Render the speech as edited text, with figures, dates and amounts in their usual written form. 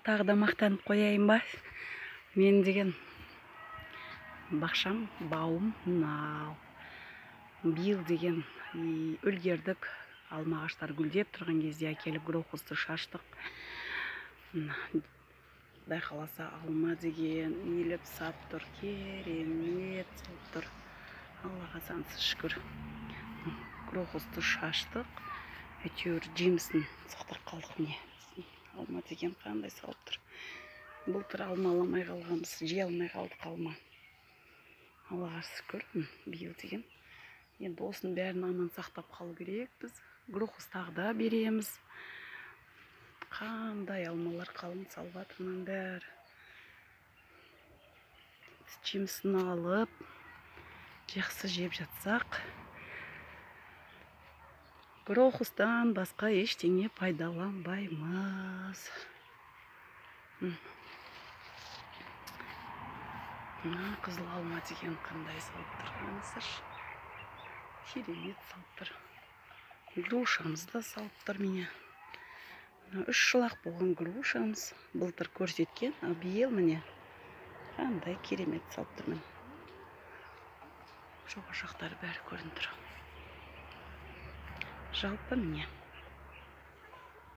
тағы да мақтанып қояйын ба? Мен деген бақшам, бауым мынау. Биыл деген үлгердік. Алма ағаштар гүлдеп тұрған кезде әкеліп крокусты шаштық. Құдай қаласа алма деген иіліп сап тұр, керемет сап тұр. Аллаға сансыз шүкір. Крокусты шаштық. Әйтеуір жемісін сақтап қалдық міне. Алма деген қандай салып тұр. Былтыр алма аламай қалғанбыз, жей алмай қалдық алма. Аллаға шүкір. Биыл деген енді осының бәрін аман сақтап қалу керекпіз. Крокус тағы да береміз. Қандай алмалар қалың салып жатырмын бәрі. Жемісін алып, жақсы жеп жатсақ, крокустан басқа ештеңе пайдаланбаймыз. Қызыл алма деген қандай салып тұрғансыр. Керемет салып тұр. Грушамыз да салып тұр міне. 3 шылақ болған грушамыз. Былтыр көрсеткен, биыл міне. Қандай керемет салып тұрмын. Жоғашақтары бәрі көрініп тұр. Жалпы міне.